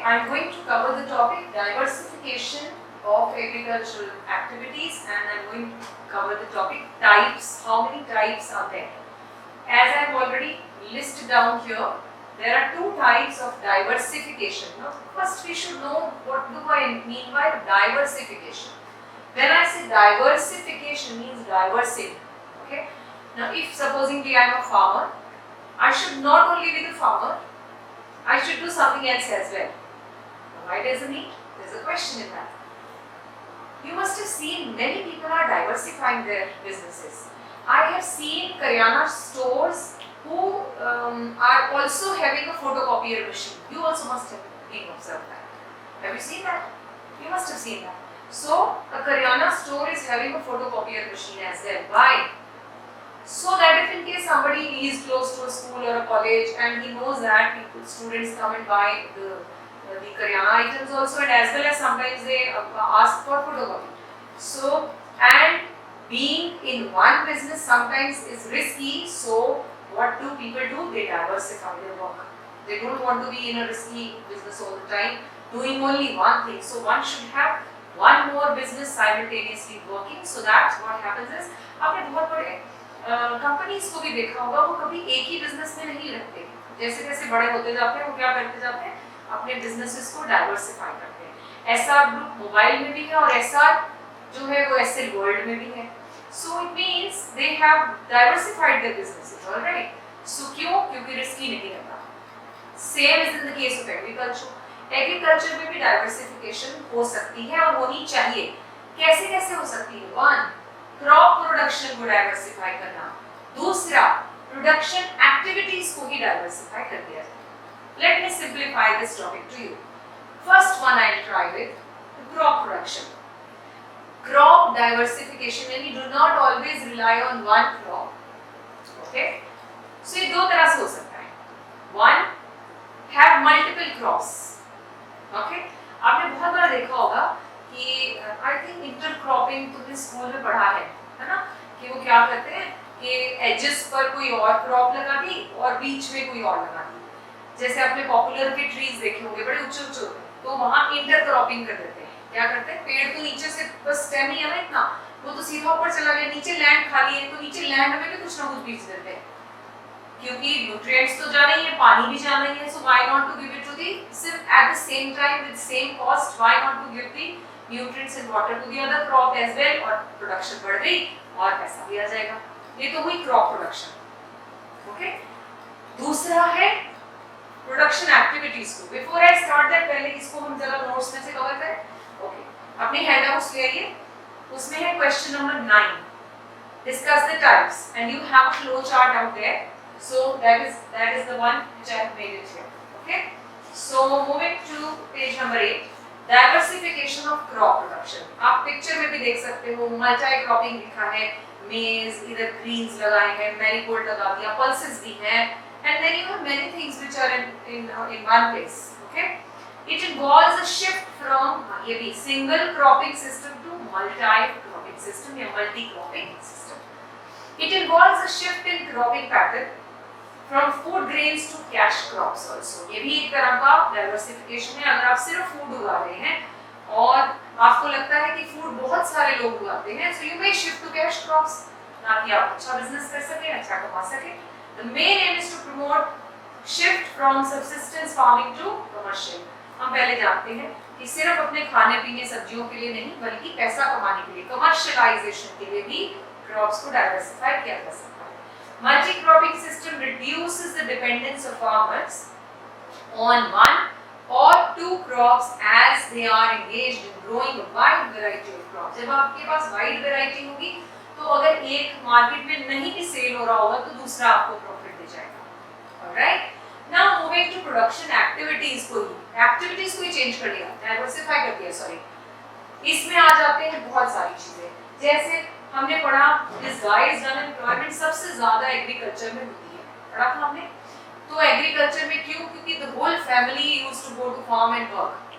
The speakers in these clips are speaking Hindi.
I'm going to cover the topic diversification of agricultural activities, and I'm going to cover the topic types. How many types are there? As I've already listed down here, there are two types of diversification. Now, first we should know what do I mean by diversification. When I say diversification, means diversing. Okay. Now, if supposingly I am a farmer, I should not only be the farmer, I should do something else as well. Why does it need? There's a question in that. You must have seen many people are diversifying their businesses. I have seen Karyana stores who are also having a photocopier machine. You also must have been observed that. Have you seen that? You must have seen that. So, a Karyana store is having a photocopier machine as well. Why? So that if in case somebody is close to a school or a college and he knows that people, students come and buy the Karyana items also, and as well as sometimes they ask for photocopy. So, and being in one business sometimes is risky, so what do people do? They diversify their work. They don't want to be in a risky business all the time, doing only one thing. So one should have one more business simultaneously working, so that what happens is, आपने बहुत बड़े कंपनीज को भी देखा होगा, वो कभी एक ही बिजनेस में नहीं रहते. जैसे जैसे बड़े होते जाते हैं वो क्या करते जाते हैं, अपने बिजनेसेस को डाइवर्सिफाई करते हैं. एसआर ग्रुप मोबाइल में भी है और एसआर जो है वो एसएल वर्ल्ड में भी है. So it means they have diversified their businesses. Alright. So क्यों? क्योंकि रिस्की नहीं रहता. Same is in the case of agriculture. Agriculture में भी डाइवर्सिफिकेशन हो सकती है और होनी चाहिए. कैसे कैसे हो सकती है? वन, क्रॉप प्रोडक्शन को डाइवर्सिफाई करना. दूसरा, प्रोडक्शन एक्टिविटीज को ही डाइवर्सिफाई कर दिया जाए. Let me simplify this topic to you. First one I will try with crop production. Crop diversification यानी do not always rely on one crop. Okay, so ये दो तरह से हो सकता है. One, have multiple crops. Okay, आपने बहुत बार देखा होगा कि आई थिंक इंटरक्रॉपिंग तुमने स्कूल में पढ़ा है ना, कि वो क्या करते हैं कि एजेस पर कोई और क्रॉप लगा दी और बीच में कोई और लगा दी. जैसे आपने पॉपुलर के ट्रीज देखे होंगे, बड़े ऊंचे ऊंचे होते हैं, तो वहाँ इंटरक्रॉपिंग कर देते हैं. क्या करते हैं, पेड़ तो नीचे से बस स्टेम ही है ना इतना, वो तो सीधा ऊपर चला गया, नीचे लैंड खाली है, तो नीचे लैंड में भी कुछ ना कुछ बीज देते हैं, क्योंकि न्यूट्रिएंट्स तो जाना ही है, पानी भी जाना ही है. So why not to give it to the सिर्फ at the same time with same cost, why not to give the nutrients and water to the other crop as well, और प्रोडक्शन बढ़ गई और पैसा भी आ जाएगा. ये तो हुई क्रॉप प्रोडक्शन. ओके, दूसरा है प्रोडक्शन एक्टिविटीज को. बिफोर आई स्टार्ट दैट, पहले इसको हम जरा नोट्स में से कवर करें. ओके, अपने हैंडआउट्स ले आइए. उसमें है question number 9, discuss the types, and you have a flow chart out there. So that is the one which I have made it here. Okay, so moving to page number 8, diversification of crop production. आप पिक्चर में भी देख सकते हो, मल्टी क्रॉपिंग लिखा है, मेज, इधर ग्रीन्स लगाए हैं, मैरीगोल्ड लगा दिया, पल्सेस भी हैं, and then you have many things which are in one place. Okay, it involves a shift from ये भी single cropping system to multi cropping system या multi cropping system. It involves a shift in cropping pattern from food grains to cash crops also. ये भी एक तरह का डाइवर्सिफिकेशन है. अगर आप सिर्फ फूड उगा रहे हैं और आपको लगता है कि फूड बहुत सारे लोग उगाते हैं, so you may shift to cash crops, ताकि आप अच्छा बिजनेस कर सकें, अच्छा कमा सकें. The main aim is to promote shift from subsistence farming to commercial. हम पहले जानते हैं कि सिर्फ अपने खाने पीने सब्जियों के लिए नहीं, बल्कि पैसा कमाने के लिए, कमर्शियलाइजेशन के लिए भी क्रॉप्स को डाइवर्सिफाई किया जा सकता है. Multi-cropping system reduces the dependence of farmers on one or two crops as they are engaged in growing a wide variety of crops. जब आपके पास wide variety होगी, तो अगर एक मार्केट में नहीं भी सेल हो रहा होगा, तो दूसरा आपको प्रॉफिट दे जाएगा. Alright? Now moving to production activities को ही चेंज कर दिया, डाइवर्सिफाई कर दिया. सॉरी, इसमें आ जाते हैं बहुत सारी चीजें. जैसे हमने पढ़ा डिसगाइज्ड अनएम्प्लॉयमेंट सबसे ज्यादा एग्रीकल्चर में होती है. पढ़ा था हमने. तो एग्रीकल्चर में क्यों? क्योंकि the whole family used to go to farm and work.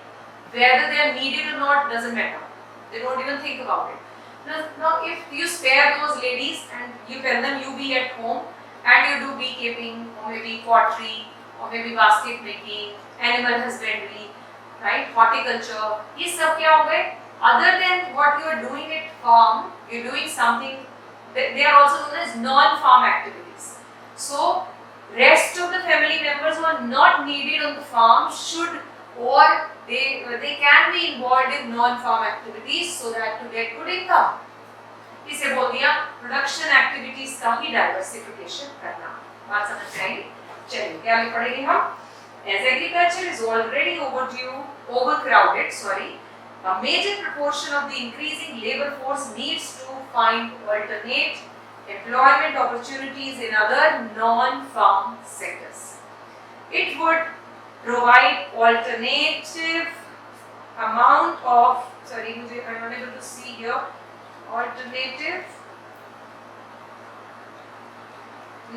Whether they are needed और not doesn't matter. They don't even think about it. Now if you spare those ladies and you tell them you be at home and you do beekeeping or maybe pottery or maybe basket making, animal husbandry, right, horticulture, ये सब क्या हो गए? Other than what you are doing at farm, you are doing something, they are also known as non-farm activities. So rest of the family members who are not needed on the farm should, or they can be involved in non-farm activities so that to get good income. इसे बोल दिया प्रोडक्शन एक्टिविटीज का ही डाइवर्सिफिकेशन करना। बात समझ में आई? चलिए क्या लिख पढ़ेंगे हम? As agriculture is already overcrowded, a major proportion of the increasing labor force needs to find alternate employment opportunities in other non-farm sectors. It would provide alternative amount of, I'm unable to see here, alternative,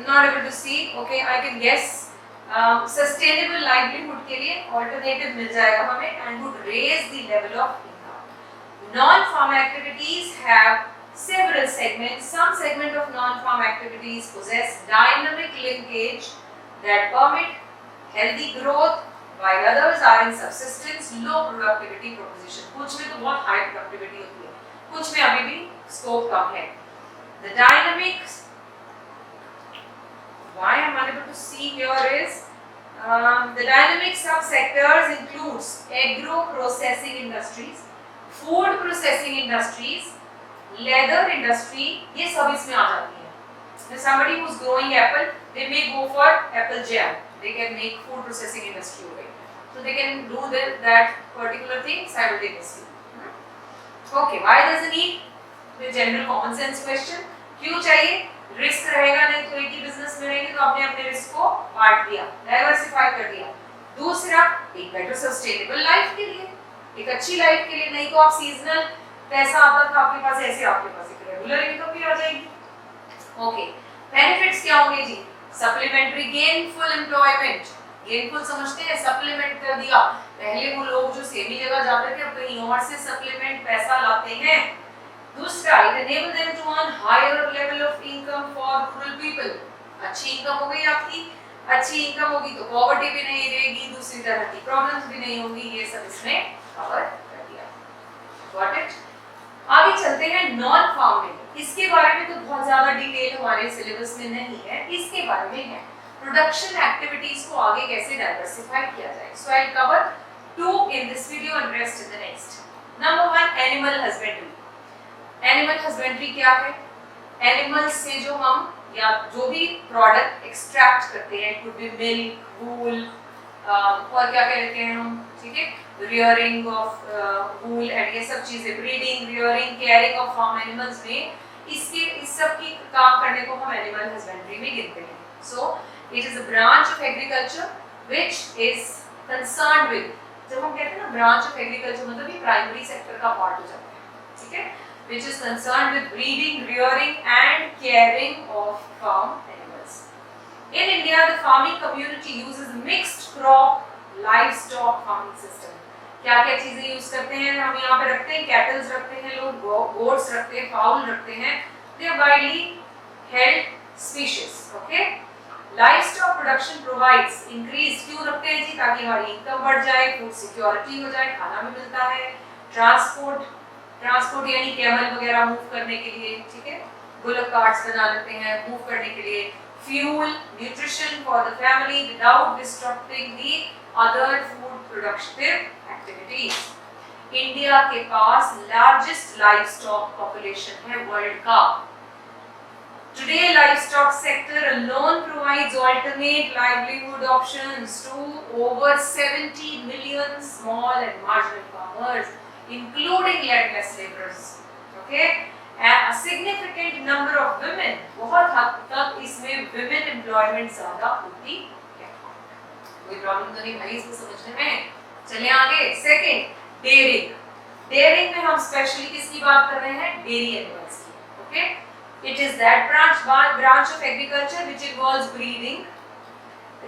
not able to see, okay, I can guess, sustainable livelihood के लिए ऑल्टरनेटिव मिल जाएगा हमें, and would raise the level of income. Non farm activities have several segments. Some segment of non-farm activities possess dynamic linkage that permit healthy growth, while others are in subsistence, low productivity proposition. कुछ में तो बहुत high productivity होती है, कुछ में अभी भी scope कम है। The dynamics, why I'm unable to see here is the dynamic subsectors includes agro-processing industries, food processing industries, leather industry, ये सब इसमें आ जाती है। If somebody who's growing apple, they may go for apple jam. They can make food processing industry over it. So they can do that particular thing simultaneously. Okay, why does it need? The general common sense question. क्यों चाहिए? रिस्क रहेगा नहीं तो एक ही बिजनेस में रहेंगे, तो आपने अपने रिस्क को बांट दिया, डाइवर्सिफाई कर दिया। दूसरा, एक बेटर सस्टेनेबल लाइफ के लिए, एक अच्छी लाइफ के लिए। नहीं तो आप सीजनल पैसा आता था आपके पास, ऐसे आपके पास एक रेगुलर इनकम भी आ जाएगी। ओके, बेनिफिट्स क्या होंगे जी? सप्लीमेंट्री गेनफुल एम्प्लॉयमेंट, गेनफुल समझते हैं, सप्लीमेंट कर दिया। पहले वो लोग जो सेमी जगह जाते थे, अब कहीं और से सप्लीमेंट पैसा लाते हैं। दूसरा, it enable them to earn higher level of income for rural people. अच्छी इनकम हो गई आपकी, अच्छी इनकम होगी तो पॉवर्टी भी नहीं रहेगी, दूसरी तरह की प्रॉब्लम्स भी नहीं होंगी, ये सब इसमें कवर कर दिया। Got it? आगे चलते हैं नॉन फार्म में। इसके बारे में तो बहुत ज्यादा डिटेल हमारे सिलेबस में नहीं है, इसके बारे में है प्रोडक्शन एक्टिविटीज को आगे कैसे डाइवर्सिफाई किया जाए। So I will cover 2 in this video and rest in the next. Number 1, animal husbandry. Animal husbandry क्या है? एनिमल्स से जो हम या जो भी प्रोडक्ट एक्सट्रैक्ट करते हैं, कुड बी मिल्क, वूल, और क्या कहते हैं हम, ठीक है, रियरिंग ऑफ वूल एंड ये सब चीजें, breeding, rearing, caring of farm animals में, इस सब की काम करने को हम एनिमल हस्बेंड्री में गिनते हैं। So it is a branch of agriculture which is concerned with, जब हम कहते हैं ना ब्रांच ऑफ एग्रीकल्चर, मतलब ये प्राइमरी सेक्टर का पार्ट हो जाता है, ठीक है, which is concerned with breeding, rearing and caring of farm animals. In India, the farming community uses mixed crop livestock farming system. क्या-क्या चीजें यूज करते हैं हम यहाँ पे रखते हैं? कैटल्स रखते हैं लोग, गोट्स रखते हैं, फाउल रखते हैं। They are widely held species. Okay? Livestock production provides increase, क्यों रखते हैं जी? ताकि हमारी इनकम बढ़ जाए, फूड सिक्योरिटी हो जाए, खाना भी मिलता है। ट्रांसपोर्ट यानी कैमल वगैरह मूव करने के लिए, ठीक है, बुलक कार्ट्स बना लेते हैं मूव करने के लिए। Fuel, nutrition for the family without disturbing the other food productive activities. India के पास लार्जेस्ट लाइवस्टॉक पॉपुलेशन है वर्ल्ड का। Today, livestock sector alone provides alternate livelihood options to over 70 million small and marginal farmers, including landless laborers. Okay, and a significant number of women. बहुत हद तक इसमें women employment ज़्यादा होती है। कोई प्रॉब्लम तो नहीं भाई इसको समझने में? चलिए आगे। Second, dairying. Dairying में हम स्पेशली किसकी बात कर रहे हैं? Dairy animals की। Okay. It is that branch of agriculture which involves breeding,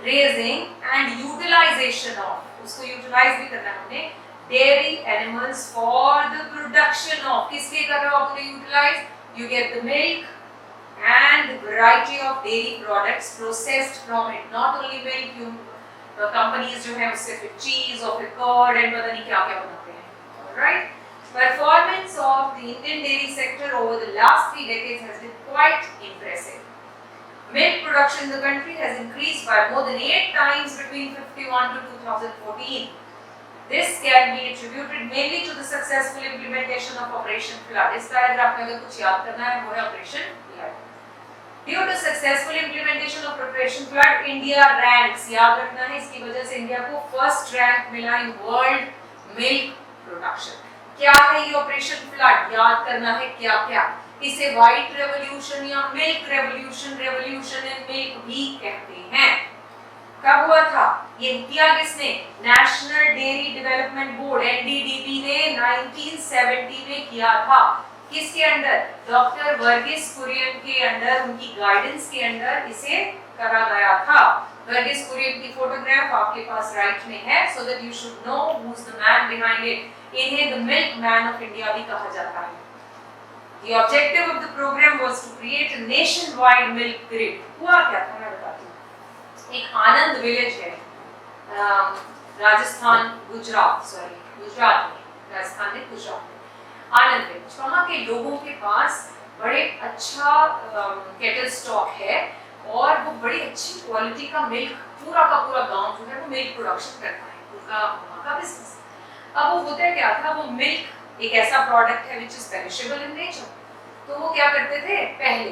raising and utilization of, उसको utilize भी करना है हमने, dairy animals for the production of, किस लिए कर रहे हो आप उन्हें utilize? You get the milk and the variety of dairy products processed from it. Not only milk, companies जो है उससे फिर चीज और फिर कर्ड एंड पता नहीं क्या क्या बनाते हैं, right. Performance of the Indian dairy sector over the last 3 decades has been quite impressive. Milk production in the country has increased by more than 8 times between 51 to 2014. This can be attributed mainly to the successful implementation of Operation Flood. इस पैराग्राफ में अगर कुछ याद करना है वो है Operation Flood. Due to successful implementation of Operation Flood, India ranks, याद रखना है, इसकी वजह से इंडिया को फर्स्ट रैंक मिला इन वर्ल्ड मिल्क प्रोडक्शन. क्या है ये ऑपरेशन फ्लड, याद करना है क्या क्या. इसे व्हाइट रेवोल्यूशन या milk revolution, revolution in milk भी कहते हैं. कब हुआ था ये, किया किसने, national dairy development board NDDB ने 1970 में किया था. किसके अंडर, डॉक्टर वर्गीस कुरियन के अंडर, उनकी गाइडेंस के अंडर इसे करा गया था. वर्गीस कुरियन की फोटोग्राफ आपके पास राइट में है, so that you should know who is the man behind it. इन्हें the milk man of India भी कहा जाता है. The objective of the program was to create a nationwide milk grid. हुआ क्या था मैं बताती हूँ. एक आनंद विलेज है राजस्थान, गुजरात में, राजस्थान में गुजरात में आनंद विलेज. वहाँ के लोगों के पास बड़े अच्छा केटल स्टॉक है और वो बड़ी अच्छी क्वालिटी का मिल्क, पूरा का पूरा गांव जो है वो मिल्क प्रोडक्शन करता है, उनका वहाँ का बिजनेस. अब वो होता क्या था, वो मिल्क एक ऐसा प्रोडक्ट है which is perishable in nature. तो वो क्या करते थे, पहले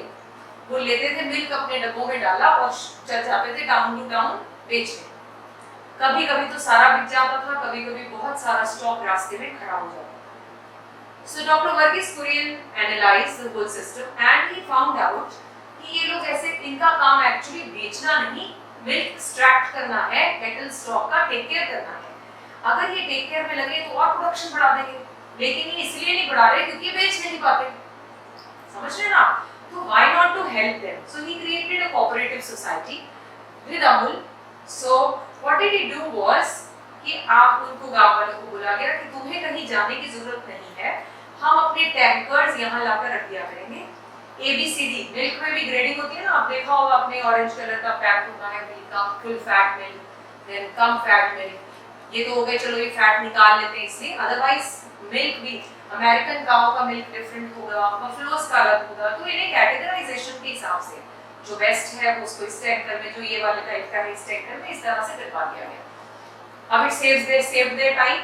वो लेते थे मिल्क, अपने डब्बों में डाला और चल जाते थे टाउन टू टाउन बेचने. कभी कभी तो सारा बिक जाता था, कभी कभी बहुत सारा स्टॉक रास्ते में खड़ा हो जाता. So doctor Verghese Kurien analysed the whole system and he found out कि ये लोग ऐसे, इनका काम एक्चुअली बेचना नहीं, मिल्क एक्सट्रैक्ट करना है, केटल स्टॉक का टेक केयर करना है. अगर ये टेक केयर में लगे तो और प्रोडक्शन बढ़ा देंगे, लेकिन ये इसलिए नहीं बढ़ा रहे क्योंकि बेच नहीं पाते. समझ रहे ना. तो why not to help them. So he created a cooperative society with Amul. So what did he do was कि आप उनको, गांव वालों को बोला गया कि तुम्हें कहीं जाने की जरूरत नहीं है, हम अपने टैंकर्स यहाँ लाकर रख दिया करेंगे. ABCD मिल्क में भी ग्रेडिंग होती है ना, आप देखा होगा, अपने ऑरेंज कलर का पैक होता है मिल्क का, फुल फैट मिल्क, देन कम फैट मिल्क. ये तो हो गए, चलो ये फैट निकाल लेते हैं इसलिए. अदरवाइज मिल्क भी, अमेरिकन काऊ का मिल्क डिफरेंट होगा, बफलोस का अलग होगा. तो इन्हें कैटेगराइजेशन के हिसाब से जो बेस्ट है वो उसको इस टैंकर में, जो ये वाले टाइप का है इस टैंकर में, इस तरह से डलवा दिया गया. अब इट सेव्स देयर टाइम,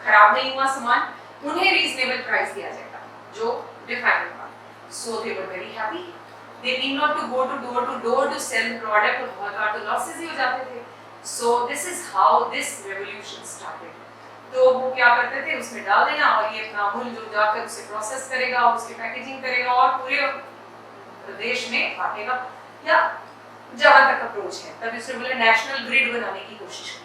खराब नहीं हुआ सामान, उन्हें रीजनेबल प्राइस दिया जाएगा जो डिफाइंड हुआ. So they were very happy. They need not to go to door to sell product, और बहुत बार तो लॉसेस ही हो जाते थे. So this is how this revolution started. तो वो क्या करते थे, उसमें डाल देना और ये अपना अमूल जो जाकर उसे प्रोसेस करेगा, उसकी पैकेजिंग करेगा और पूरे प्रदेश में बांटेगा, या जहाँ तक अप्रोच है. तब इसने बोले नेशनल ग्रिड बनाने की कोशिश की.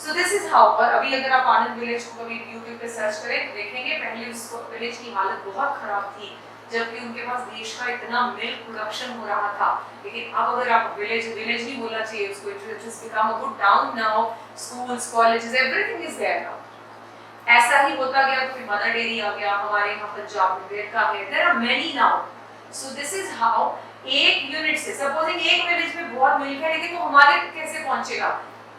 So this is how. और अभी अगर आप आनंद विलेज को कभी YouTube पे सर्च करें तो देखेंगे, पहले उस विलेज की हालत बहुत खराब थी, जबकि उनके पास देश का इतना मिल्क प्रोडक्शन हो रहा था. लेकिन अब अगर आप विलेज नहीं बोलना चाहिए उसको, it has become a good town now. Schools, colleges, everything is there now. ऐसा ही होता गया तो फिर मदर डेयरी आ गया, हमारे यहाँ पंजाब में वेरका है, there are many now. So this is how. एक यूनिट से, सपोजिंग एक विलेज में बहुत मिल्क है, लेकिन वो हमारे तक कैसे पहुंचेगा,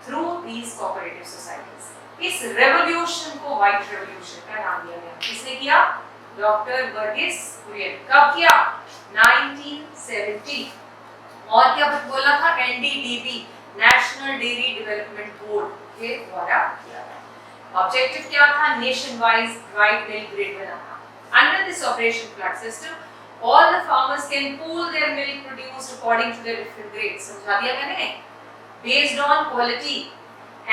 थ्रू दीज कोऑपरेटिव सोसाइटीज. इस रेवोल्यूशन को व्हाइट रेवोल्यूशन का नाम दिया गया. किसने किया, डॉक्टर वर्गीस कुरियन. कब किया, 1970. और क्या बोला था, NDDB, national dairy development board के द्वारा किया था. ऑब्जेक्टिव क्या था, nation wise wide milk grid banana. Under this operation flood system all the farmers can pool their milk produced according to their different grades. समझा दिया मैंने, based on quality,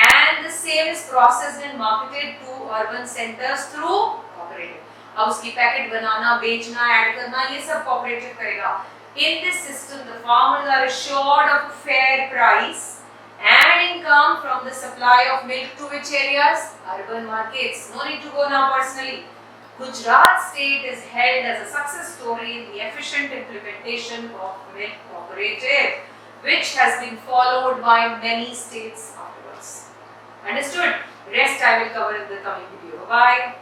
and the same is processed and marketed to urban centers through cooperative. अब उसकी पैकेट बनाना, बेचना, ऐड करना, ये सब कोऑपरेटिव करेगा. In this system, the farmers are assured of a fair price and income from the supply of milk to which areas? Urban markets. No need to go now personally. Gujarat state is held as a success story in the efficient implementation of milk cooperative, which has been followed by many states afterwards. Understood? Rest I will cover in the coming video. Bye.